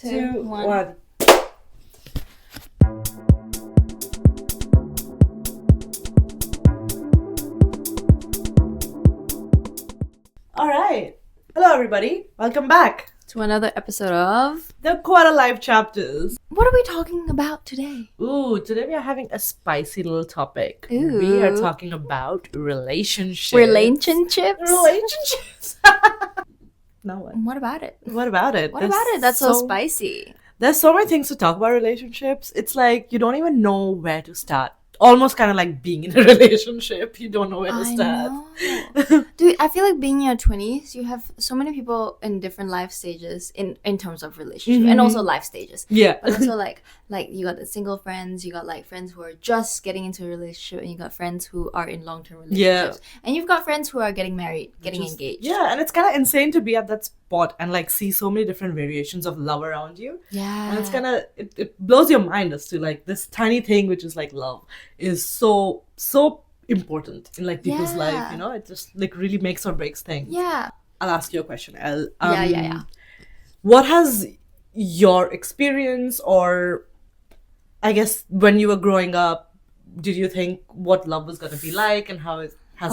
two, one. All right. Hello, everybody. Welcome back to another episode of the Quarter Life Chapters. What are we talking about today? Ooh, today we are having a spicy little topic. Ooh. We are talking about relationships. Relationships? No what? What about it? What about it? That's so spicy. There's so many things to talk about relationships. It's like you don't even know where to start. Almost kind of like being in a relationship. You don't know where to start. Know. Dude, I feel like being in your 20s, you have so many people in different life stages in terms of relationship and also life stages. Yeah. But also like you got the single friends, you got like friends who are just getting into a relationship, and you got friends who are in long-term relationships. Yeah. And you've got friends who are getting married, getting engaged. Yeah, and it's kind of insane to be at that spot and like see so many different variations of love around you. Yeah. And it's kind of, it blows your mind as to like this tiny thing, which is like love, is so important in like people's life, you know. It just like really makes or breaks things. Yeah. I'll ask you a question, Elle. Yeah. What has your experience, or I guess when you were growing up, did you think what love was going to be like, and how it has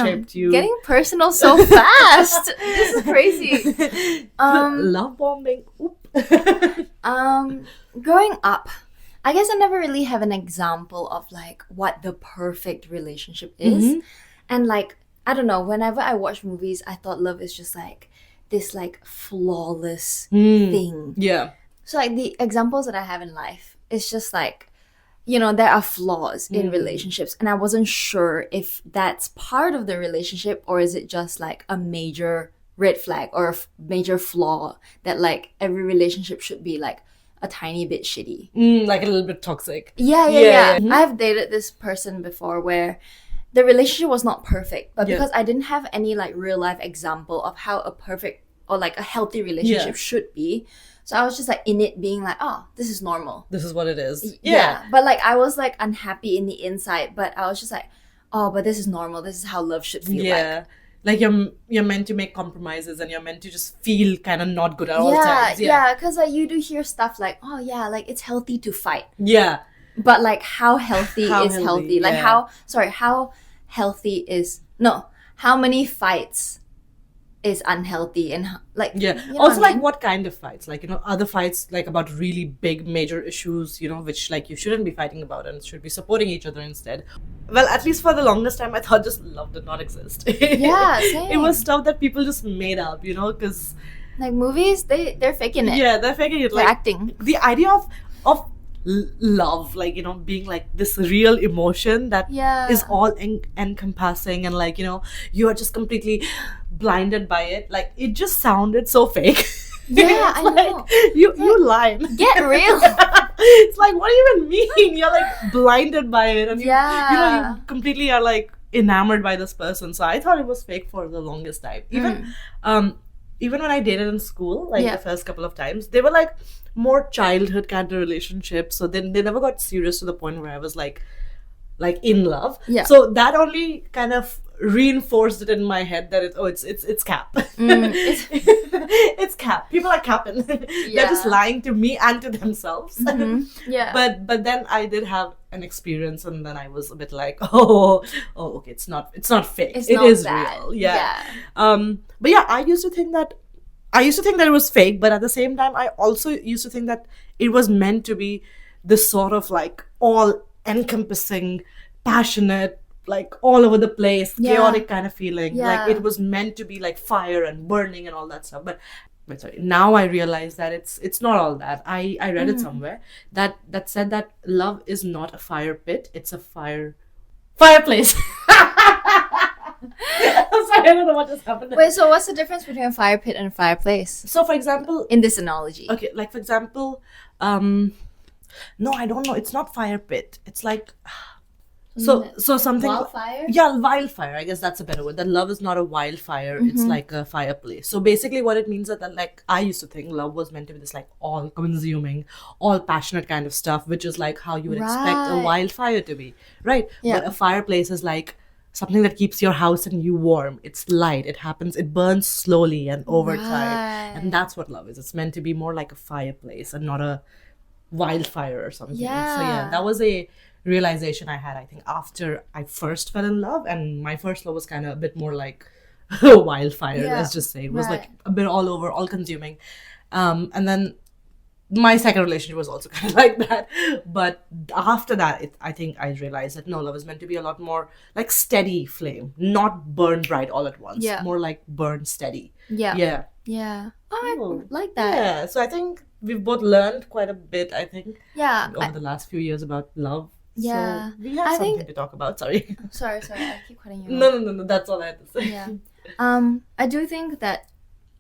shaped you? Getting personal so fast. This is crazy. Love bombing. Growing up, I guess I never really have an example of like what the perfect relationship is. Mm-hmm. And like, I don't know, whenever I watch movies, I thought love is just like this like flawless thing. Yeah. So like the examples that I have in life, it's just like, you know, there are flaws in relationships, and I wasn't sure if that's part of the relationship or is it just like a major red flag or a major flaw that like every relationship should be like a tiny bit shitty. Like a little bit toxic. Yeah. Mm-hmm. I've dated this person before where the relationship was not perfect, but because I didn't have any like real life example of how a perfect or like a healthy relationship should be, so I was just like in it being like, oh, this is normal. This is what it is. Yeah. But like I was like unhappy in the inside, but I was just like, oh, but this is normal. This is how love should feel like. Like you're meant to make compromises, and you're meant to just feel kind of not good at all times. Yeah, because like you do hear stuff like, oh yeah, like it's healthy to fight. Yeah. But like how healthy is healthy? Like how healthy is how many fights is unhealthy, and like you know also like what kind of fights, like, you know, other fights like about really big major issues, you know, which like you shouldn't be fighting about and should be supporting each other instead. Well, at least for the longest time I thought just love did not exist. Yeah, same. It was stuff that people just made up, you know, because like movies, they're faking it. Yeah, they're faking it. They're like acting. The idea of love, like, you know, being like this real emotion that is all encompassing, and like, you know, you are just completely blinded by it, like it just sounded so fake. Yeah. I like, know you lying. Get real. It's like, what do you even mean? You're like blinded by it, and you know, you completely are like enamored by this person. So I thought it was fake for the longest time. Even when I dated in school, like the first couple of times, they were like more childhood kind of relationships. So then they never got serious to the point where I was like in love. Yeah. So that only kind of reinforced it in my head that it's cap. It's cap. People are capping. They're just lying to me and to themselves. Mm-hmm. Yeah. But then I did have an experience, and then I was a bit like, oh, okay, it's not fake. It is real. Yeah. But yeah, I used to think that it was fake, but at the same time, I also used to think that it was meant to be this sort of like all encompassing, passionate, like all over the place, chaotic kind of feeling. Like it was meant to be like fire and burning and all that stuff. But sorry, now I realize that it's not all that. I read it somewhere that said that love is not a fire pit, it's a fireplace. I'm sorry, I don't know what just happened. Wait, so what's the difference between a fire pit and a fireplace? So for example, in this analogy. Okay, like for example, no, I don't know. It's not fire pit. It's like so something. Wildfire? Yeah, wildfire. I guess that's a better word. That love is not a wildfire. Mm-hmm. It's like a fireplace. So basically, what it means is that like I used to think love was meant to be this like all-consuming, all passionate kind of stuff, which is like how you would expect a wildfire to be, right? Yeah. But a fireplace is like something that keeps your house and you warm. It's light. It happens. It burns slowly and over time. And that's what love is. It's meant to be more like a fireplace and not a wildfire or something. So yeah, that was a realization I had, I think, after I first fell in love. And my first love was kind of a bit more like a wildfire, let's just say. It was like a bit all over, all consuming. And then my second relationship was also kind of like that. But after that, I think I realized that no, love is meant to be a lot more like steady flame, not burn bright all at once. More like burn steady. Yeah. Oh, I like that. Yeah. So I think we've both learned quite a bit, I think, over the last few years about love. So we have something to talk about. Sorry. Sorry. I keep cutting you off. No. That's all I had to say. Yeah. I do think that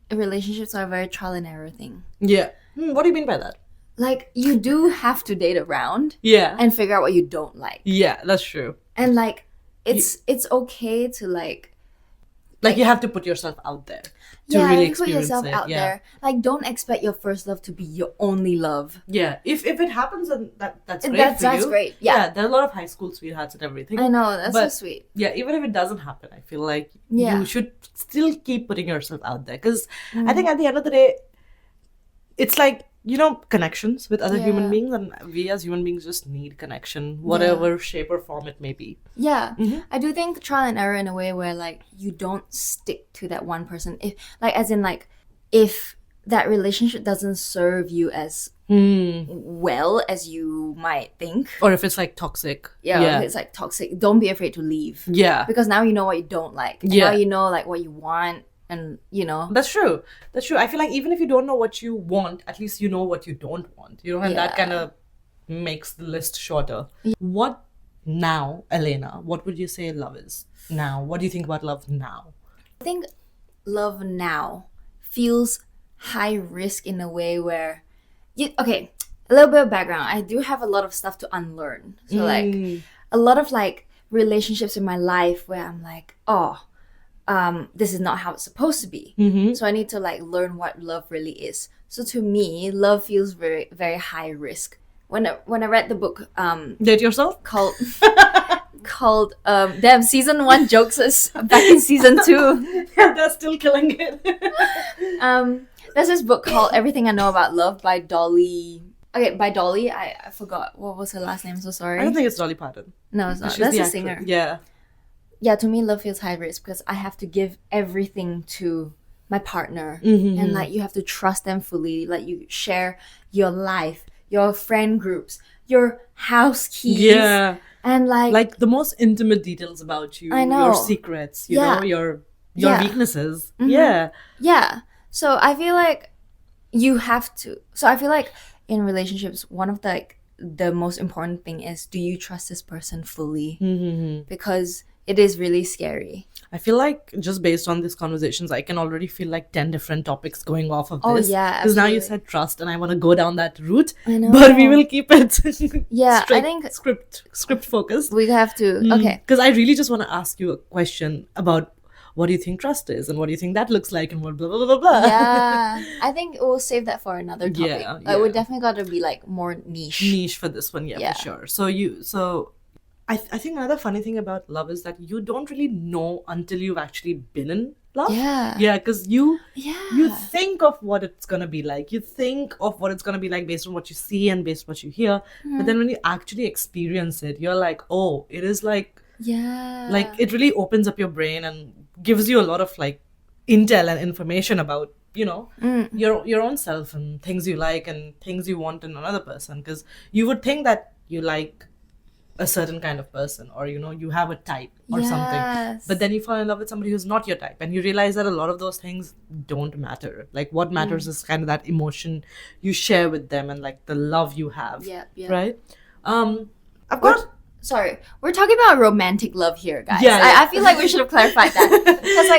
relationships are a very trial and error thing. Yeah. What do you mean by that? Like, you do have to date around. And figure out what you don't like. Yeah, that's true. And like, it's okay to like you have to put yourself out there to really experience put yourself out there. Like, don't expect your first love to be your only love. Yeah, if it happens, then that's great. That's great. Yeah, there are a lot of high school sweethearts and everything. I know, that's so sweet. Yeah, even if it doesn't happen, I feel like you should still keep putting yourself out there, because I think at the end of the day, it's like, you know, connections with other human beings, and we as human beings just need connection, whatever shape or form it may be. Yeah. I do think trial and error in a way where like you don't stick to that one person. If that relationship doesn't serve you as well as you might think, or if it's like toxic. If it's like toxic, don't be afraid to leave. Because now you know what you don't like. And now you know like what you want. And, you know, that's true. I feel like even if you don't know what you want, at least you know what you don't want, you know, and that kind of makes the list shorter. What now, Elena, what would you say love is now? What do you think about love now? I think love now feels high risk in a way where a little bit of background. I do have a lot of stuff to unlearn. So like a lot of like relationships in my life where I'm like, this is not how it's supposed to be. So I need to like learn what love really is. So to me, love feels very, very high risk. When I read the book, Date Yourself, called damn, season 1 jokes is back in season 2. They're still killing it. There's this book called Everything I Know About Love by Dolly. Okay, by Dolly. I forgot what was her last name. I'm so sorry. I don't think it's Dolly Parton. No, it's not. That's a singer. Yeah, to me, love feels high risk because I have to give everything to my partner. And, like, you have to trust them fully. Like, you share your life, your friend groups, your house keys. Yeah. And, like the most intimate details about you. I know. Your secrets, you know, your weaknesses. Yeah. So, I feel like you have to. So, I feel like in relationships, one of the most important thing is, do you trust this person fully? Because it is really scary. I feel like just based on these conversations, I can already feel like 10 different topics going off of this. Oh, yeah. Because now you said trust and I want to go down that route. I know. But we will keep it I think script focused. We have to. Okay. Because I really just want to ask you a question about what do you think trust is and what do you think that looks like and what blah, blah, blah, blah. Yeah. I think we'll save that for another topic. We definitely got to be like more niche. Niche for this one, for sure. So I think another funny thing about love is that you don't really know until you've actually been in love. Yeah, because you think of what it's gonna be like. You think of what it's gonna be like based on what you see and based on what you hear. But then when you actually experience it, you're like, oh, it is like it really opens up your brain and gives you a lot of like intel and information about, you know, your own self and things you like and things you want in another person. Because you would think that you like a certain kind of person, or you know, you have a type or something, but then you fall in love with somebody who's not your type and you realize that a lot of those things don't matter. Like what matters is kind of that emotion you share with them and like the love you have. Right. We're talking about romantic love here, guys. I feel like we should have clarified that because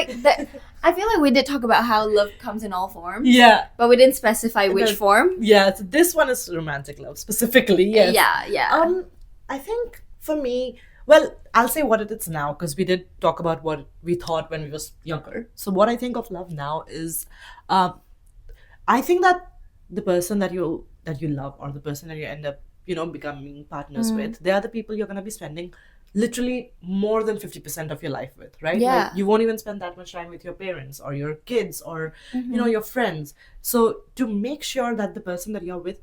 I feel like we did talk about how love comes in all forms. But we didn't specify which form. So this one is romantic love specifically. Yes. I think for me, well, I'll say what it is now because we did talk about what we thought when we was younger. So what I think of love now is, I think that the person that you love or the person that you end up, you know, becoming partners with, they are the people you're going to be spending literally more than 50% of your life with, right? Yeah. Like, you won't even spend that much time with your parents or your kids or your friends. So to make sure that the person that you're with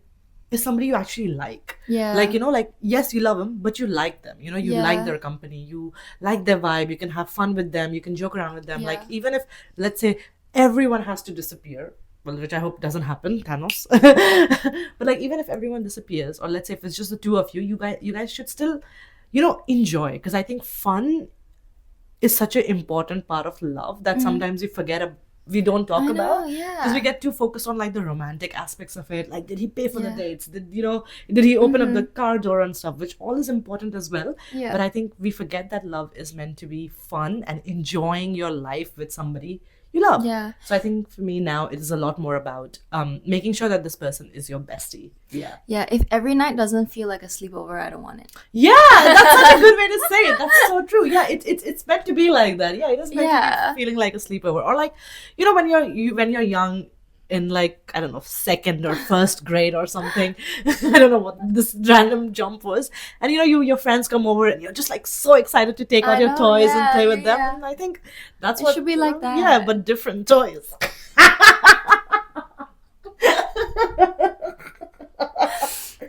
is somebody you actually like. Yeah. Like, like, yes, you love them, but you like them. You Yeah. like their company, you like their vibe, you can have fun with them, you can joke around with them. Yeah. Like, even if, let's say, everyone has to disappear, well, which I hope doesn't happen, Thanos. But like, even if everyone disappears, or let's say if it's just the two of you, you guys should still, enjoy. Because I think fun is such an important part of love that sometimes we don't talk about, because we get too focused on like the romantic aspects of it. Like, did he pay for the dates? Did he open up the car door and stuff, which all is important as well. Yeah. But I think we forget that love is meant to be fun and enjoying your life with somebody you love. Yeah. So I think for me now, it is a lot more about making sure that this person is your bestie. Yeah. Yeah. If every night doesn't feel like a sleepover, I don't want it. Yeah, that's such a good way to say it. That's so true. Yeah, it's meant to be like that. Yeah, it is meant to be feeling like a sleepover. Or like, when you're young, in like, I don't know, second or first grade or something. I don't know what this random jump was. And your friends come over and you're just like so excited to take out your toys and play with them. And I think that's what it should be like that. Yeah, but different toys.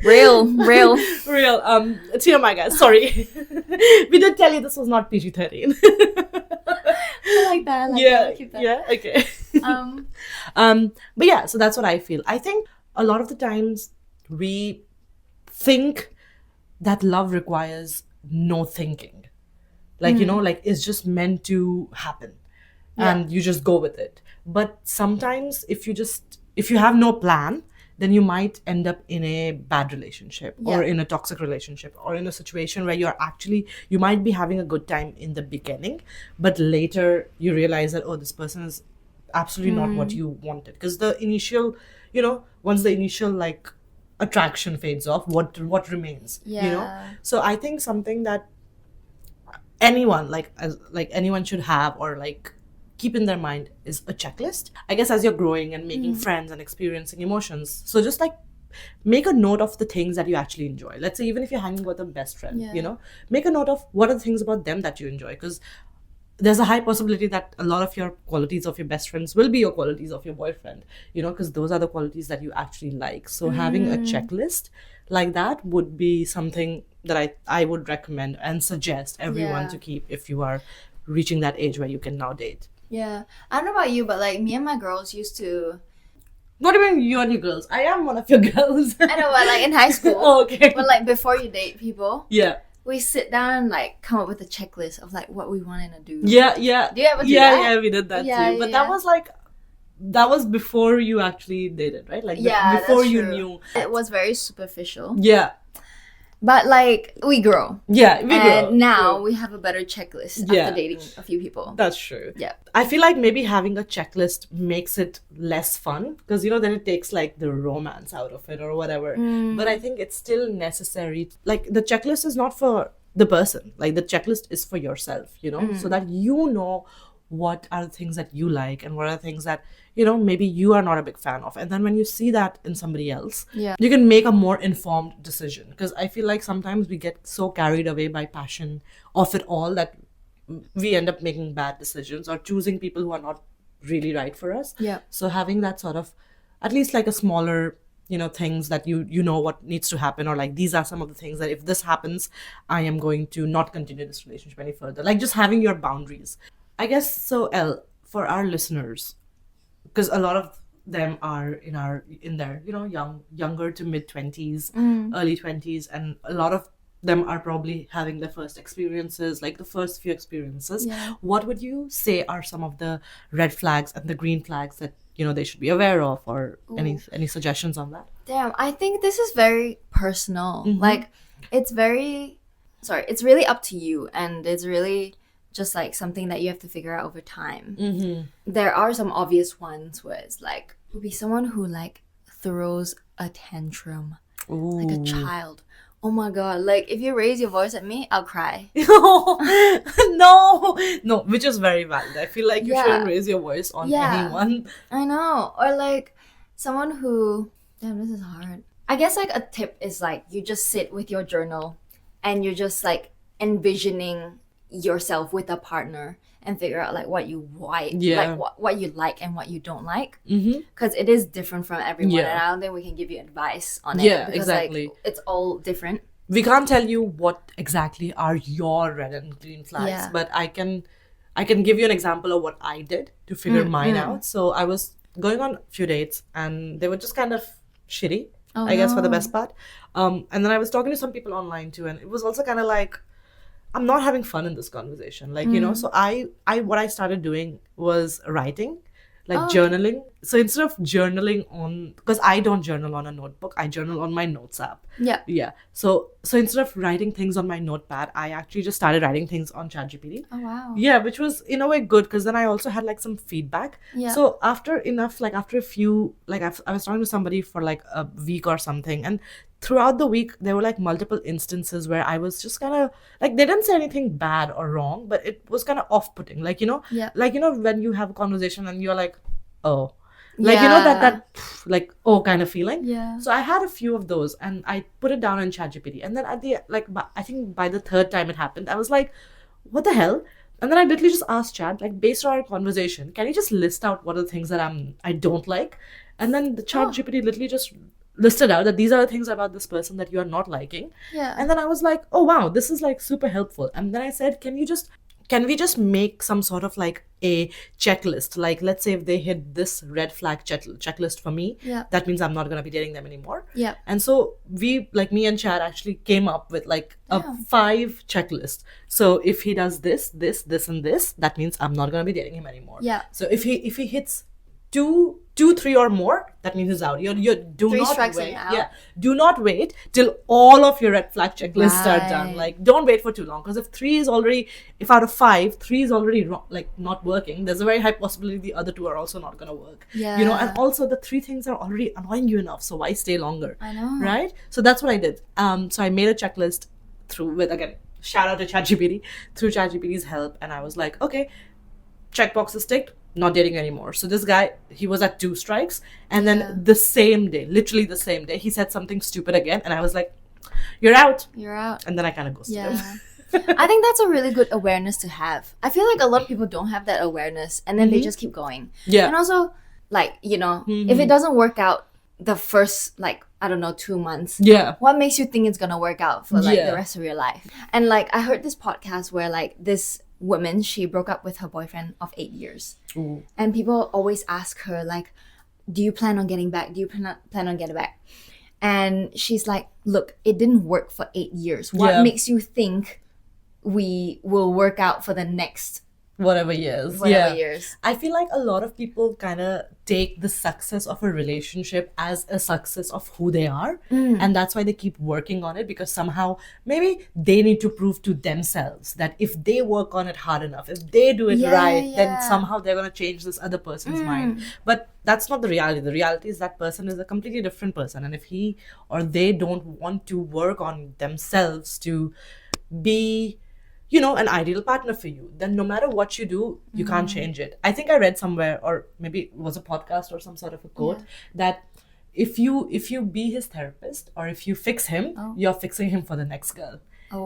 Real. TMI, guys. Sorry. We did tell you this was not PG-13. I like that. Yeah. Keep that. Yeah. Okay. But yeah, so that's what I feel. I think a lot of the times we think that love requires no thinking. Like, like it's just meant to happen and you just go with it. But sometimes if you have no plan, then you might end up in a bad relationship or in a toxic relationship or in a situation where you might be having a good time in the beginning, but later you realize that, oh, this person is absolutely not what you wanted. Because the initial, once the initial like attraction fades off, what remains? So I think something that anyone anyone should have or like keep in their mind is a checklist. I guess as you're growing and making friends and experiencing emotions, so just like make a note of the things that you actually enjoy. Let's say even if you're hanging with a best friend, make a note of what are the things about them that you enjoy, because there's a high possibility that a lot of your qualities of your best friends will be your qualities of your boyfriend, because those are the qualities that you actually like. So having a checklist like that would be something that I would recommend and suggest everyone to keep if you are reaching that age where you can now date. Yeah. I don't know about you, but like me and my girls used to... What do you mean you and your girls? I am one of your girls. I know, but like in high school. Oh, okay. But like before you date people. Yeah. We sit down and like come up with a checklist of like what we wanted to do. Yeah. Do you ever do that? Yeah, we did that too. But that was before you actually dated, right? Like before you knew. It was very superficial. Yeah. But like we grow. Yeah, we grow. And now we have a better checklist after dating a few people. That's true. Yeah. I feel like maybe having a checklist makes it less fun because then it takes like the romance out of it or whatever. But I think it's still necessary. Like the checklist is not for the person. Like the checklist is for yourself, so that what are the things that you like and what are the things that maybe you are not a big fan of. And then when you see that in somebody else, you can make a more informed decision. Because I feel like sometimes we get so carried away by passion of it all that we end up making bad decisions or choosing people who are not really right for us. So having that sort of at least like a smaller things that you know what needs to happen, or like these are some of the things that if this happens I am going to not continue this relationship any further. Like just having your boundaries, I guess. So Elle, for our listeners, because a lot of them are in their younger to mid 20s, early 20s, and a lot of them are probably having their first experiences, like the first few experiences. What would you say are some of the red flags and the green flags that they should be aware of, or any suggestions on that? Damn, I think this is very personal. Like it's really up to you, and it's really just like something that you have to figure out over time. There are some obvious ones where it's like would be someone who like throws a tantrum. Like a child. Oh my god, like if you raise your voice at me, I'll cry. No, which is very valid. I feel like you shouldn't raise your voice on anyone. I know. Or like someone who, damn, this is hard. I guess like a tip is like you just sit with your journal and you just like envisioning yourself with a partner and figure out like what you like, Yeah. like what you like and what you don't like, Mm-hmm. because it is different from everyone, Yeah. and I don't think we can give you advice on it. Yeah, because, exactly. like, it's all different. We can't tell you what exactly are your red and green flags, Yeah. but I can give you an example of what I did to figure mine out. So I was going on a few dates and they were just kind of shitty, I guess, for the best part. And then I was talking to some people online too, and it was also kind of like, I'm not having fun in this conversation. Like, you know, so I what I started doing was writing, like journaling. So instead of journaling on, because I don't journal on a notebook, I journal on my notes app. Yeah. Yeah. So instead of writing things on my notepad, I actually just started writing things on ChatGPT. Oh wow. Yeah, which was in a way good, because then I also had like some feedback. Yeah. So after a few, like I was talking to somebody for like a week or something, and throughout the week there were like multiple instances where I was just kind of like, they didn't say anything bad or wrong, but it was kind of off-putting. Like, you know, Yeah. like, you know, when you have a conversation and you're like, oh, like, you know, that like, oh, kind of feeling. Yeah. So I had a few of those and I put it down in ChatGPT, and then at the I think by the third time it happened, I was like, what the hell? And then I literally just asked Chat, like, based on our conversation, can you just list out what are the things that I don't like? And then the ChatGPT literally just listed out that these are the things about this person that you are not liking. Yeah. And then I was like, oh wow, this is like super helpful. And then I said, can we just make some sort of like a checklist? Like, let's say if they hit this red flag checklist for me, Yeah. that means I'm not going to be dating them anymore. Yeah. And so we, like me and Chad, actually came up with like a 5 checklist. So if he does this, and this, that means I'm not going to be dating him anymore. Yeah. So if he hits 2, 3 or more, that means he's out. You do 3 not strikes and wait. you're out. Yeah, do not wait till all of your red flag checklists are done. Right. Like, don't wait for too long, because if out of 5, 3 is already wrong, like not working, there's a very high possibility the other 2 are also not gonna work. Yeah. You know, and also the 3 things are already annoying you enough, so why stay longer? I know. Right? So that's what I did. So I made a checklist again, shout out to ChatGPT, through ChatGPT's help, and I was like, okay, checkbox is ticked, not dating anymore. So this guy, he was at 2 strikes, and then literally the same day, he said something stupid again, and I was like, you're out. You're out. And then I kind of ghosted him. Yeah. I think that's a really good awareness to have. I feel like a lot of people don't have that awareness, and then they just keep going. Yeah. And also, like, you know, if it doesn't work out the first, like, I don't know, 2 months, Yeah. what makes you think it's gonna work out for like Yeah. the rest of your life? And like, I heard this podcast where like this woman, she broke up with her boyfriend of 8 years. Ooh. And people always ask her like, do you plan on getting back? Do you plan on getting back? And she's like, look, it didn't work for 8 years. What Yeah. makes you think we will work out for the next Whatever years. years? I feel like a lot of people kind of take the success of a relationship as a success of who they are. And that's why they keep working on it, because somehow maybe they need to prove to themselves that if they work on it hard enough, if they do it right, then somehow they're going to change this other person's mind. But that's not the reality. The reality is that person is a completely different person. And if he or they don't want to work on themselves to be, you know, an ideal partner for you, then no matter what you do, you can't change it. I think I read somewhere, or maybe it was a podcast or some sort of a quote, that if you be his therapist, or if you fix him, you're fixing him for the next girl.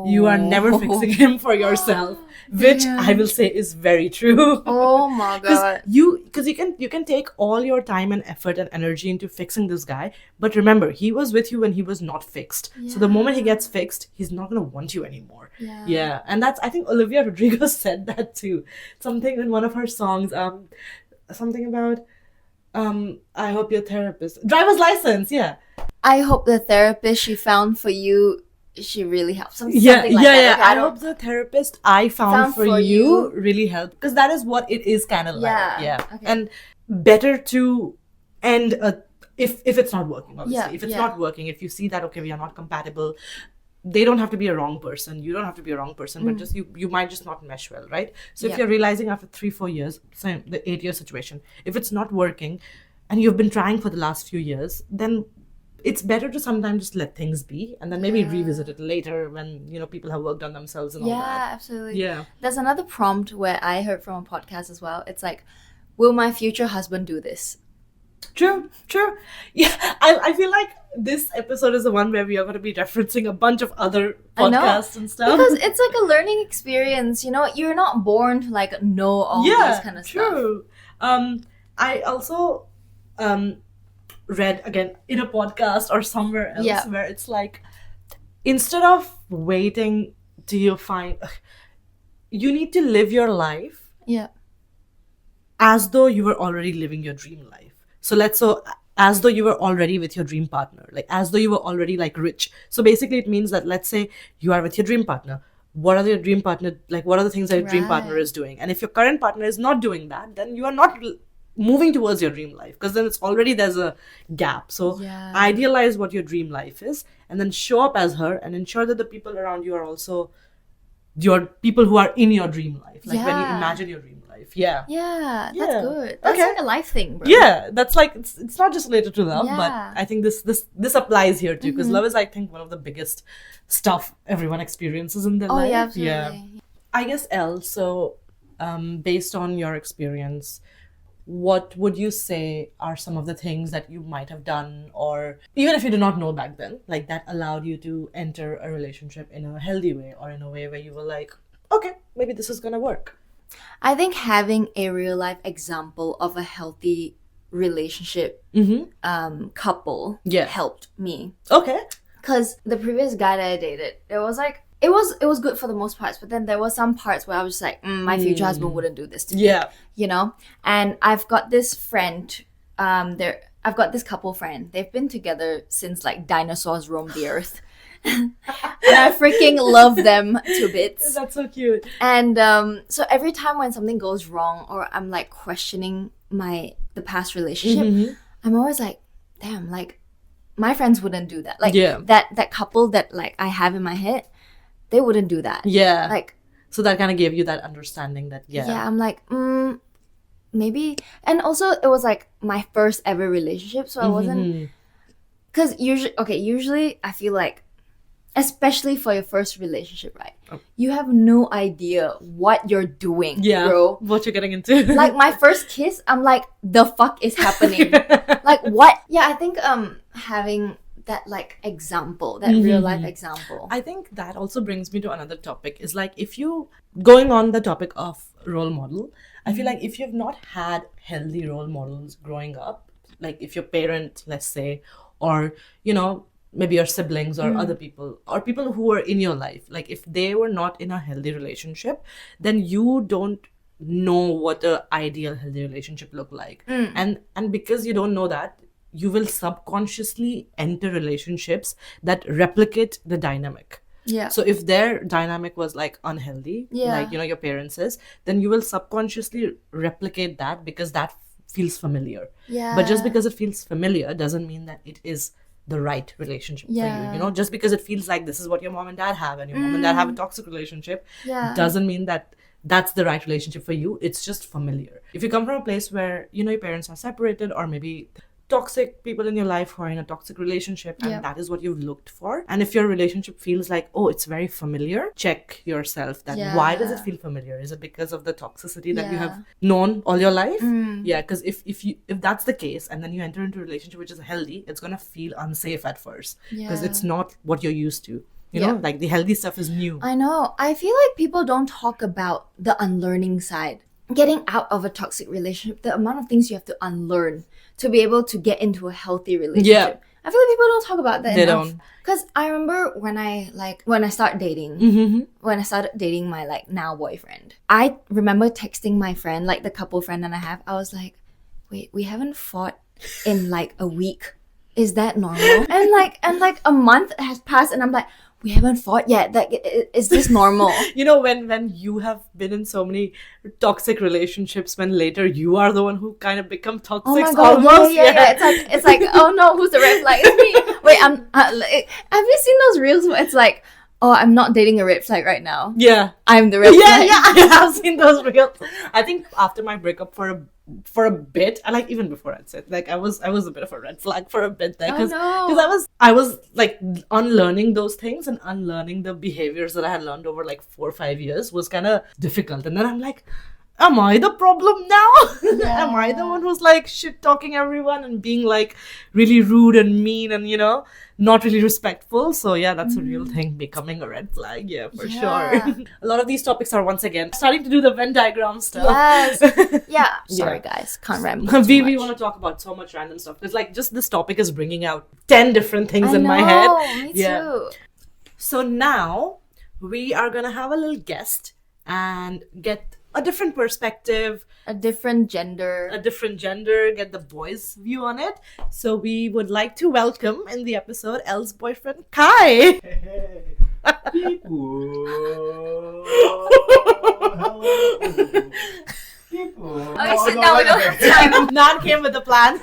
You are never fixing him for yourself, which I will say is very true. Oh my god. Because you can take all your time and effort and energy into fixing this guy, but remember, he was with you when he was not fixed. So the moment he gets fixed, he's not gonna want you anymore. Yeah. And that's, I think Olivia Rodrigo said that too. Something in one of her songs, something about I hope your therapist, driver's license, yeah. I hope the therapist she found for you, she really helps. Something Yeah. like that. Okay, I hope the therapist I found for you really helped, because that is what it is kind of like. Yeah. Okay. And better to end if it's not working, obviously. If it's not working, if you see that, okay, we are not compatible, they don't have to be a wrong person. You don't have to be a wrong person, but just you might just not mesh well, right? So if you're realizing after 3-4 years, same the 8-year situation, if it's not working and you've been trying for the last few years, then it's better to sometimes just let things be, and then maybe revisit it later when, you know, people have worked on themselves and all that. Yeah, absolutely. Yeah. There's another prompt where I heard from a podcast as well. It's like, will my future husband do this? True. Yeah, I feel like this episode is the one where we are going to be referencing a bunch of other podcasts and stuff. Because it's like a learning experience, you know? You're not born to like know all this kind of stuff. True. I also read again in a podcast or somewhere else where it's like, instead of waiting till you find, you need to live your life as though you were already living your dream life. So as though you were already with your dream partner, like as though you were already like rich. So basically it means that, let's say you are with your dream partner. What are your dream partner, like what are the things that your dream partner is doing? And if your current partner is not doing that, then you are not moving towards your dream life, because then it's already, there's a gap. So idealize what your dream life is, and then show up as her, and ensure that the people around you are also your people who are in your dream life, like when you imagine your dream life. That's good. That's like a life thing, bro. That's like, it's not just related to love, but I think this applies here too, because love is, I think, one of the biggest stuff everyone experiences in their life. Absolutely. I guess, Elle, so based on your experience, what would you say are some of the things that you might have done, or even if you did not know back then, like that allowed you to enter a relationship in a healthy way, or in a way where you were like, okay, maybe this is gonna work? I think having a real life example of a healthy relationship couple helped me. Okay. Because the previous guy that I dated, it was like, it was good for the most parts, but then there were some parts where I was just like, my future husband wouldn't do this to me. You know? And I've got this friend, I've got this couple friend. They've been together since like dinosaurs roamed the earth. And I freaking love them to bits. That's so cute. And so every time when something goes wrong, or I'm like questioning the past relationship, I'm always like, damn, like my friends wouldn't do that. Like that couple that like I have in my head, they wouldn't do that. Like, so that kind of gave you that understanding that I'm like, maybe. And also it was like my first ever relationship, so I wasn't, because usually I feel like, especially for your first relationship, right? You have no idea what you're doing, bro. What you're getting into. Like my first kiss, I'm like, the fuck is happening? Like what? Yeah, I think having that like example, that real life example. I think that also brings me to another topic, is like, if you, going on the topic of role model, I feel like if you've not had healthy role models growing up, like if your parent, let's say, or, you know, maybe your siblings or other people, or people who are in your life, like if they were not in a healthy relationship, then you don't know what a ideal healthy relationship look like. And because you don't know that, you will subconsciously enter relationships that replicate the dynamic. So if their dynamic was like unhealthy, like, you know, your parents is, then you will subconsciously replicate that, because that feels familiar. But just because it feels familiar doesn't mean that it is the right relationship for you. You know, just because it feels like this is what your mom and dad have, and your mom and dad have a toxic relationship, doesn't mean that that's the right relationship for you. It's just familiar. If you come from a place where, you know, your parents are separated, or maybe toxic people in your life who are in a toxic relationship, and that is what you've looked for, and if your relationship feels like, oh, it's very familiar, check yourself that why does it feel familiar? Is it because of the toxicity that you have known all your life? Because if that's the case, and then you enter into a relationship which is healthy, it's gonna feel unsafe at first, because it's not what you're used to. You know, like the healthy stuff is new. I know. I feel like people don't talk about the unlearning side. Getting out of a toxic relationship, the amount of things you have to unlearn to be able to get into a healthy relationship. I feel like people don't talk about that enough. Because I remember when I started dating, when I started dating my like now boyfriend, I remember texting my friend, like the couple friend that I have, I was like, wait, we haven't fought in like a week. Is that normal? and like a month has passed, and I'm like, we haven't fought yet. Like, is this normal? You know, when you have been in so many toxic relationships, when later you are the one who kind of become toxic. Oh my god! Almost. Yeah. It's like oh no, who's the red flag? It's me. Wait, have you seen those reels where it's like, oh, I'm not dating a red flag right now. Yeah, I'm the red flag. Yeah, I have seen those reels. I think after my breakup for a bit, and like even before, I'd say, like I was a bit of a red flag for a bit there, because I was like unlearning those things, and unlearning the behaviors that I had learned over like 4 or 5 years was kind of difficult. And then I'm like, am I the problem now? Yeah. Am I the one who's like shit talking everyone and being like really rude and mean and not really respectful? So yeah, that's a real thing, becoming a red flag. Yeah, for sure. A lot of these topics are once again starting to do the Venn diagram stuff. Yes. Yeah. Sorry, guys. Can't ramble. We want to talk about so much random stuff because like just this topic is bringing out 10 different things in my head. Me too. So now we are gonna have a little guest and get a different perspective, A different gender. get the boys' view on it. So we would like to welcome in the episode Elle's boyfriend Kai. Okay, so now we don't have time. Nan came with a plan.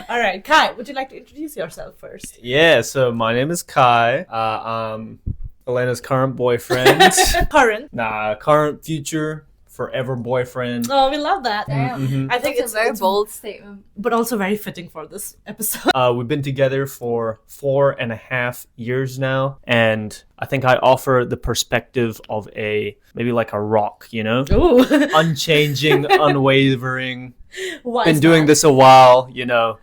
All right, Kai, would you like to introduce yourself first? Yeah, so my name is Kai. I'm Elena's current boyfriend. Current, future, forever boyfriend. Oh, we love that. Damn. I think That's a very bold statement. but also very fitting for this episode. We've been together for 4.5 years now, and I think I offer the perspective of maybe like a rock, Ooh. unchanging, unwavering. Why Been is doing that? this a while,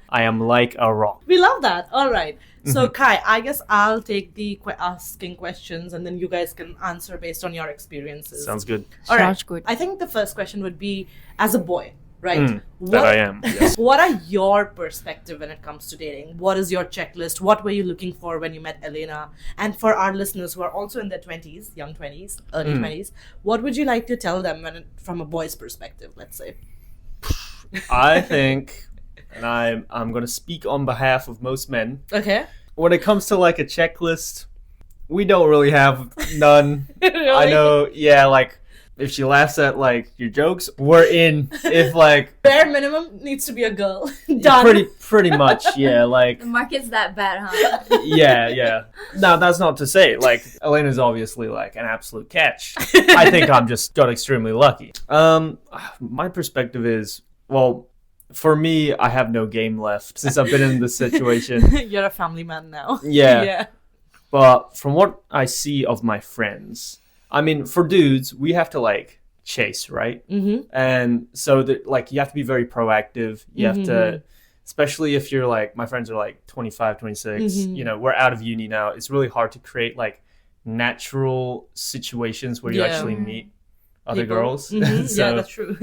I am like a rock. We love that. All right. So Kai, I guess I'll take the asking questions and then you guys can answer based on your experiences. Sounds good. All right. Sounds good. I think the first question would be, as a boy, right? That I am, yes. What are your perspective when it comes to dating? What is your checklist? What were you looking for when you met Elena? And for our listeners who are also in their 20s, young 20s, early 20s, what would you like to tell them from a boy's perspective, let's say? I think, and I'm going to speak on behalf of most men, Okay. when it comes to like a checklist, we don't really have none. Really? I know, like if she laughs at like your jokes, we're in. If like Bare minimum needs to be a girl. Done. pretty much, yeah, like The market's that bad, huh? yeah. Now that's not to say like Elena's obviously like an absolute catch. I think I'm just got extremely lucky. My perspective is, well, for me, I have no game left since I've been in this situation. You're a family man now. Yeah. But from what I see of my friends, I mean, for dudes, we have to like chase, right? Mm-hmm. And so that like you have to be very proactive. You have to, especially if you're like, my friends are like 25, 26, we're out of uni now. It's really hard to create like natural situations where you actually meet other People. girls. Mm-hmm. So, yeah, that's true.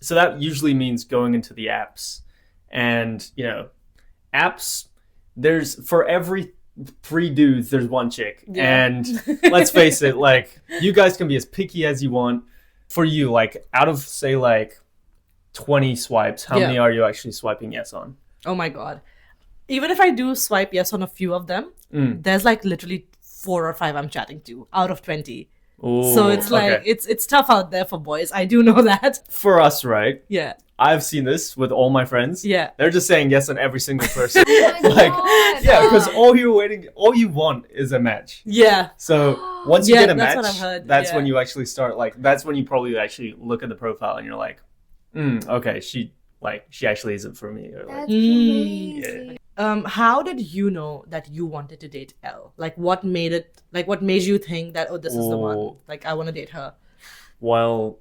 so that usually means going into the apps. And, apps, there's for every 3 dudes, there's 1 chick. Yeah. And let's face it, like, you guys can be as picky as you want. For you, like, out of, say, like, 20 swipes, how many are you actually swiping yes on? Oh my god. Even if I do swipe yes on a few of them, there's like literally 4 or 5 I'm chatting to out of 20. Ooh, So it's like, okay. it's tough out there for boys. I do know that. For us, right? Yeah. I've seen this with all my friends. Yeah. They're just saying yes on every single person. Oh my Like, God. yeah, because all you want is a match. Yeah. So once you Yeah, get a that's match, what I've heard, that's yeah. when you actually start, like, that's when you probably actually look at the profile and you're like, okay, she actually isn't for me. Or like, That's crazy. How did you know that you wanted to date Elle? Like, what made you think that, oh, this is the one? Oh. Like, I want to date her. well,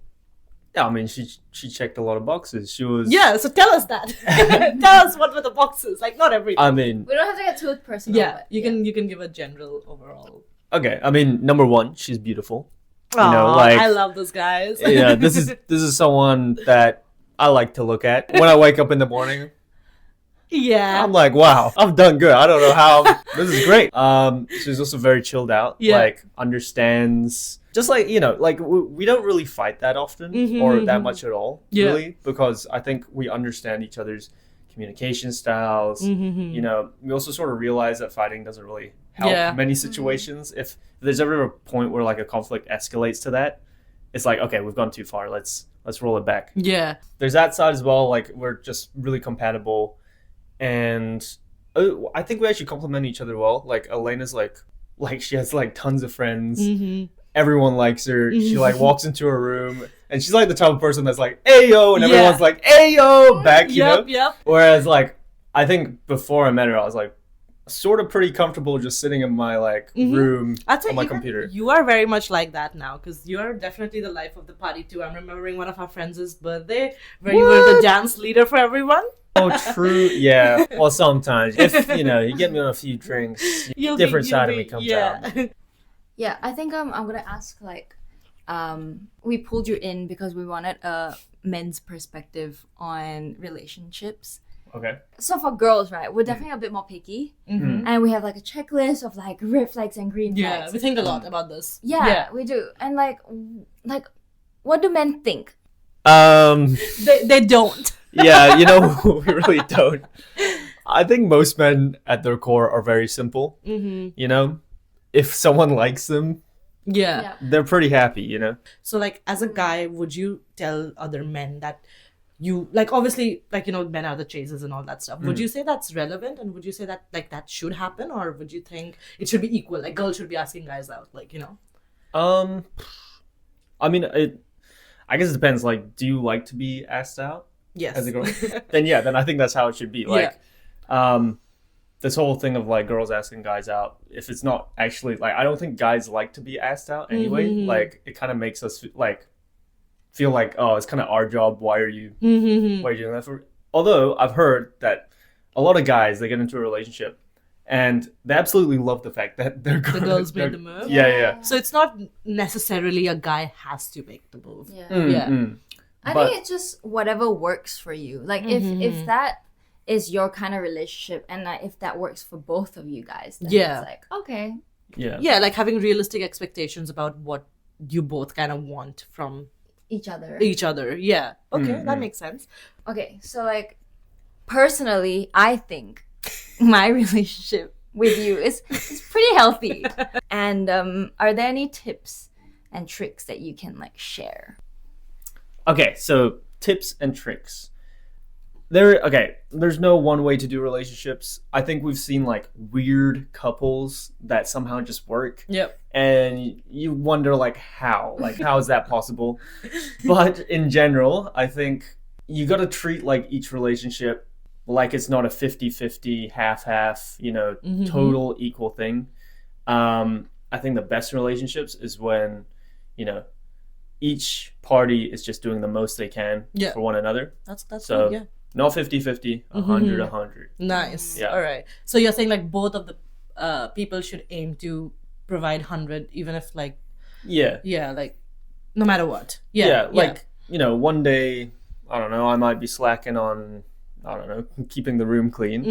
yeah, I mean, she checked a lot of boxes. She was, Yeah, so tell us that. Tell us what were the boxes. Like, not everything. I mean, We don't have to get too personal. yeah, but you can give a general overall. okay, I mean, number 1, she's beautiful. Aw, like- I love those guys. Yeah, this is someone that I like to look at. When I wake up in the morning, Yeah. I'm like, wow, I've done good. I don't know how. This is great. She's also very chilled out. Yeah. Like, understands. Just like, like we don't really fight that often or that much at all, Yeah. really, because I think we understand each other's communication styles. We also sort of realize that fighting doesn't really help Yeah. many situations. If there's ever a point where like a conflict escalates to that, it's like, okay, we've gone too far. Let's roll it back. Yeah. There's that side as well. Like, we're just really compatible, and I think we actually complement each other well. Like, Elena's like she has like tons of friends. Everyone likes her. She like walks into a room and she's like the type of person that's like, "Hey yo," and Yeah. everyone's like, "Hey yo," back. Yep. Whereas like, I think before I met her, I was like, sort of pretty comfortable just sitting in my like room I'd say on my even computer. you are very much like that now, because you are definitely the life of the party too. I'm remembering one of our friends' birthday where you were the dance leader for everyone. Oh, true. Yeah. Well, sometimes if you get me on a few drinks, different side of me comes out. Yeah, I think I'm gonna ask like, we pulled you in because we wanted a men's perspective on relationships. Okay. So for girls, right, we're definitely a bit more picky, and we have like a checklist of like red flags and green Yeah, flags. we think a lot about this. Yeah, we do. And like, what do men think? They don't. Yeah, we really don't. I think most men at their core are very simple. If someone likes them, Yeah. they're pretty happy. So like, as a guy, would you tell other men that you like, obviously, like, men are the chasers and all that stuff, would you say that's relevant, and would you say that like that should happen, or would you think it should be equal, like girls should be asking guys out, like? I mean, I guess it depends. Like, do you like to be asked out Yes. as a girl? then I think that's how it should be. Like, this whole thing of like girls asking guys out, if it's not actually like, I don't think guys like to be asked out anyway. Like, it kind of makes us feel like, oh, it's kind of our job. Why are you doing that for? Although I've heard that a lot of guys, they get into a relationship and they absolutely love the fact that the girls made the move. Yeah. So it's not necessarily a guy has to make the move. I think it's just whatever works for you. Like if that is your kind of relationship, and if that works for both of you guys, then it's like, okay. Yeah, like having realistic expectations about what you both kind of want from each other. Yeah. Okay, that makes sense. Okay, so like personally, I think my relationship with you is pretty healthy. And are there any tips and tricks that you can like share? Okay, so tips and tricks. There's no one way to do relationships. I think we've seen like weird couples that somehow just work. Yep. And you wonder like how is that possible? But in general, I think you got to treat like each relationship like it's not a 50-50, half-half, total equal thing. I think the best relationships is when, each party is just doing the most they can for one another. That's so good, yeah. Not 50-50, 100-100. Nice. Yeah. All right. So you're saying like both of the people should aim to provide 100, even if like like no matter what. One day, I don't know, I might be slacking on, I don't know, keeping the room clean.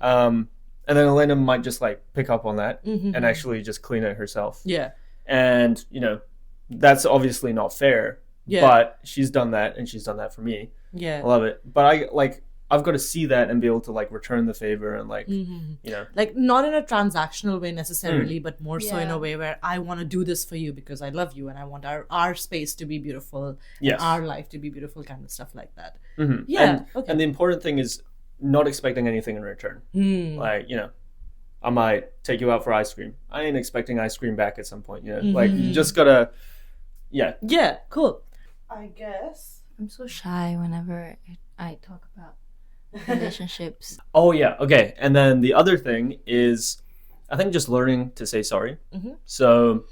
And then Elena might just like pick up on that and actually just clean it herself. Yeah. And that's obviously not fair. But she's done that, and she's done that for me. Yeah. I love it. But I've got to see that and be able to like return the favor and like, like not in a transactional way necessarily, but more so in a way where I want to do this for you because I love you and I want our space to be beautiful, and our life to be beautiful, kind of stuff like that. Yeah. And the important thing is not expecting anything in return. Like, I might take you out for ice cream. I ain't expecting ice cream back at some point. Like you just gotta, Yeah, cool. I guess. I'm so shy whenever I talk about relationships. Oh yeah, okay. And then the other thing is, I think just learning to say sorry. So,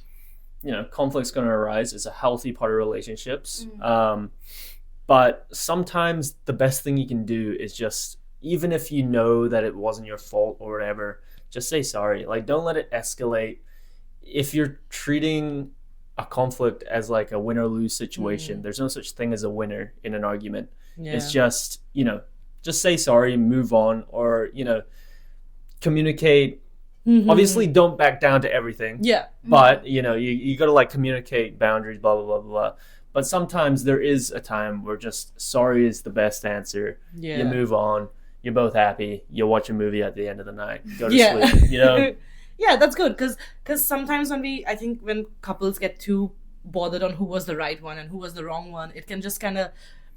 conflict's going to arise. It's a healthy part of relationships. But sometimes the best thing you can do is just, even if you know that it wasn't your fault or whatever, just say sorry. Like, don't let it escalate. If you're treating a conflict as like a win or lose situation, there's no such thing as a winner in an argument. It's just, just say sorry, move on, or, communicate. Obviously don't back down to everything. But, you got to like communicate boundaries, blah, blah, blah, blah. But sometimes there is a time where just sorry is the best answer. You move on. You're both happy. You watch a movie at the end of the night. Go to sleep, Yeah, that's good, because sometimes I think when couples get too bothered on who was the right one and who was the wrong one, it can just kind of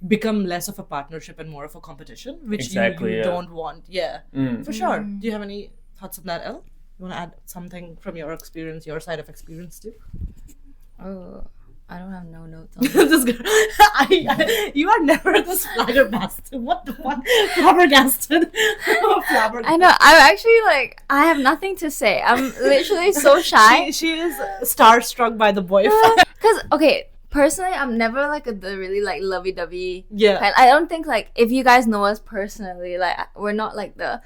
become less of a partnership and more of a competition, which you don't want. Yeah, for sure. Do you have any thoughts on that, Elle? You want to add something from your experience, your side of experience too? I don't have no notes on This girl, you are never this flabbergasted. What the fuck? Flabbergasted. Flabbergasted. I know. I'm actually like, I have nothing to say. I'm literally so shy. She is starstruck by the boyfriend. Because, okay, personally, I'm never like the really like lovey-dovey Yeah. kind. I don't think like, if you guys know us personally, like we're not like the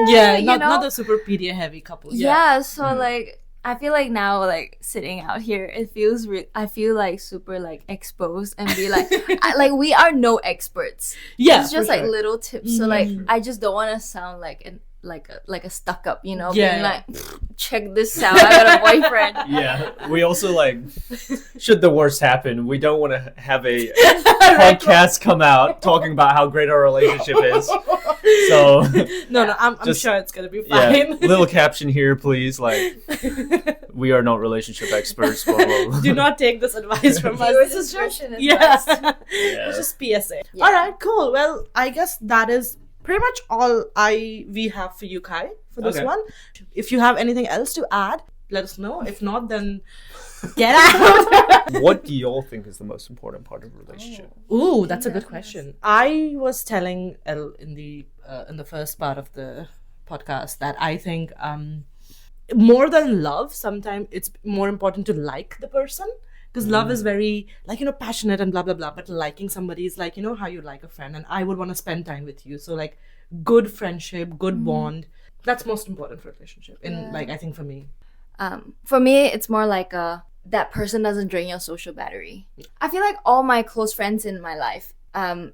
Yeah, you not know? the super pedia heavy couple. Yeah, so like I feel like now like sitting out here, it feels I feel like super like exposed and be like like we are no experts. Yeah, It's just for like sure. little tips. So like I just don't want to sound like a stuck up, you know, being like, check this out, I got a boyfriend. Yeah, we also like, should the worst happen, we don't want to have a podcast come out talking about how great our relationship is. So No, I'm Just- sure it's gonna be yeah, fine. little caption here, please. Like, we are not relationship experts. Blah, blah, blah. Do not take this advice from us. Viewer This is discretion is yeah. best. It's just PSA. Yeah. All right, cool. Well, I guess that is pretty much all we have for you, Kai, for this Okay. one. If you have anything else to add, let us know. If not, then get out. What do y'all think is the most important part of a relationship? Ooh, that's a good question. I was telling Elle in the first part of the podcast that I think more than love, sometimes it's more important to like the person. Because love is very, like, passionate and blah, blah, blah. But liking somebody is like, how you like a friend. And I would want to spend time with you. So, like, good friendship, good bond. That's most important for a relationship. And, like, I think for me. For me, it's more like that person doesn't drain your social battery. I feel like all my close friends in my life,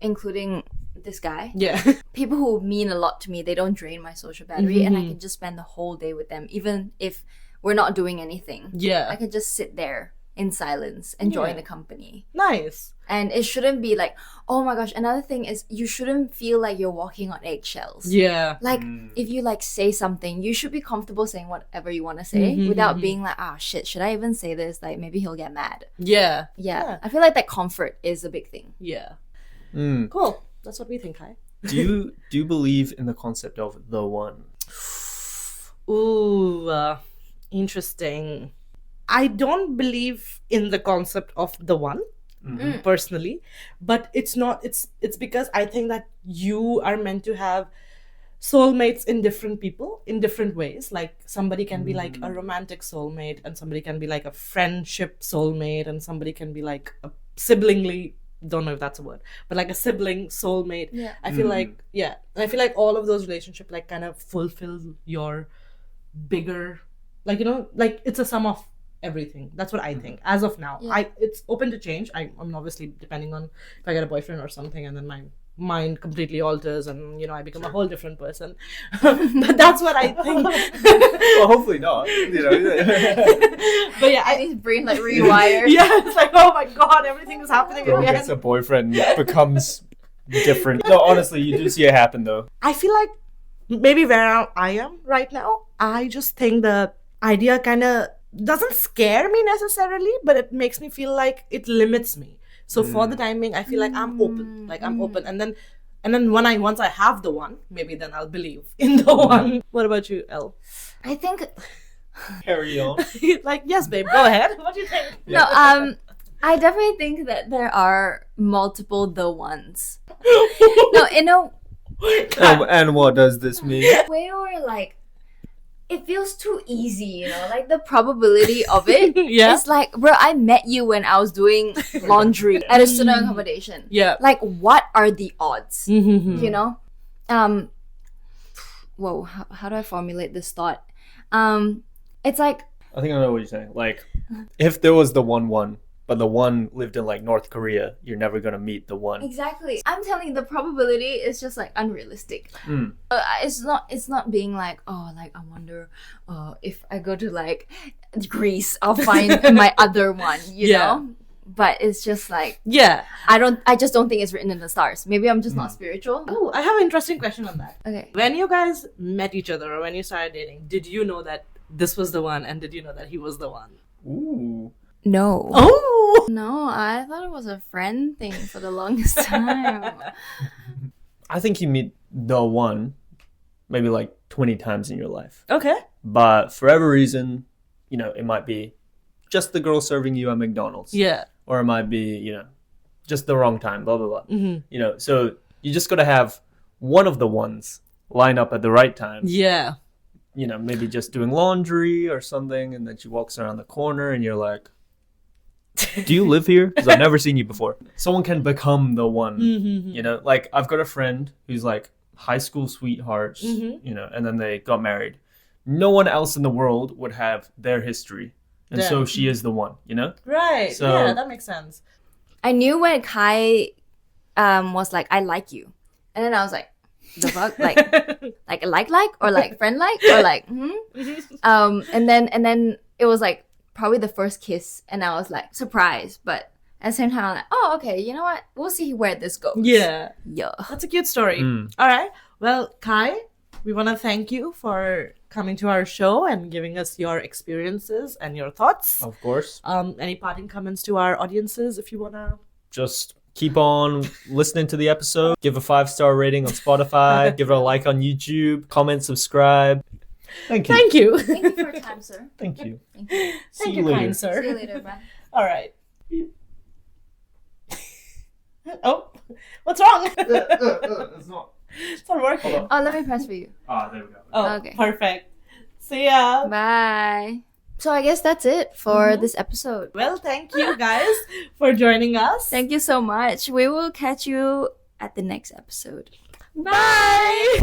including this guy, Yeah. people who mean a lot to me, they don't drain my social battery, and I can just spend the whole day with them, even if we're not doing anything. Yeah. I can just sit there in silence, enjoying Yeah. the company. Nice. And it shouldn't be like, oh my gosh, another thing is you shouldn't feel like you're walking on eggshells. Yeah. Like, if you like say something, you should be comfortable saying whatever you want to say without being like, ah, shit, should I even say this? Like, maybe he'll get mad. Yeah. Yeah. I feel like that comfort is a big thing. Yeah. Mm. Cool. That's what we think, Kai. Do you believe in the concept of the one? Ooh, interesting. I don't believe in the concept of the one personally, but it's because I think that you are meant to have soulmates in different people in different ways. Like somebody can be like a romantic soulmate, and somebody can be like a friendship soulmate, and somebody can be like a siblingly, don't know if that's a word, but like a sibling soulmate. Yeah. I feel like I feel like all of those relationships like kind of fulfill your bigger, like like it's a sum of everything. That's what I think as of now. Yeah. It's open to change. I'm obviously depending on if I get a boyfriend or something, and then my mind completely alters, and I become a whole different person. But that's what I think. Well, hopefully not. But yeah, And his brain like rewired. yeah, it's like, oh my god, everything is happening Girl again. gets a boyfriend, becomes different. No, honestly, you do see it happen though. I feel like maybe where I am right now, I just think the idea kind of doesn't scare me necessarily, but it makes me feel like it limits me. So for the time being, I feel like I'm open. Like I'm open. And then once I have the one, maybe then I'll believe in the one. What about you, Elle? I think Carry on. Like, yes, babe, go ahead. What do you think? no, I definitely think that there are multiple the ones. No, in a And what does this mean? way where like it feels too easy, like the probability of it. Yeah. It's like, bro, I met you when I was doing laundry at a student accommodation. Yeah. Like, what are the odds? Mm-hmm. You know? Whoa, how do I formulate this thought? It's like, I think I know what you're saying. Like, if there was the one, but the one lived in like North Korea, you're never gonna meet the one. exactly. I'm telling you, the probability is just like unrealistic. It's not being like, oh, like I wonder, if I go to like Greece, I'll find my other one. You know. But it's just like, Yeah. I just don't think it's written in the stars. Maybe I'm just not spiritual. Oh, I have an interesting question on that. Okay. When you guys met each other or when you started dating, did you know that this was the one, and did you know that he was the one? Ooh. No. Oh! No, I thought it was a friend thing for the longest time. I think you meet the one maybe like 20 times in your life. Okay. But for every reason, it might be just the girl serving you at McDonald's. Yeah. or it might be, just the wrong time, blah, blah, blah. So you just got to have one of the ones line up at the right time. Yeah. Maybe just doing laundry or something, and then she walks around the corner and you're like, do you live here? Because I've never seen you before. Someone can become the one, like I've got a friend who's like high school sweethearts, and then they got married. No one else in the world would have their history. And so she is the one, Right. So, yeah, that makes sense. I knew when Kai was like, I like you. And then I was like, the fuck? Like or like friend like or like and then it was like probably the first kiss, and I was like surprised, but at the same time I'm like, oh, okay, you know what, we'll see where this goes. Yeah, yeah, that's a cute story. All right, well, Kai, we want to thank you for coming to our show and giving us your experiences and your thoughts. Of course. Any parting comments to our audiences if you want to? Just keep on listening to the episode. Give a 5-star rating on Spotify. Give it a like on YouTube. Comment, subscribe. Thank you. Thank you. Thank you for your time, sir. Thank you. Thank you. Thank you, kind sir. See you later, bye. All right. Oh, what's wrong? It's not. It's not working. Oh, let me press for you. Ah, there we go. Oh, Okay. Perfect. See ya. Bye. So I guess that's it for this episode. Well, thank you guys for joining us. Thank you so much. We will catch you at the next episode. Bye.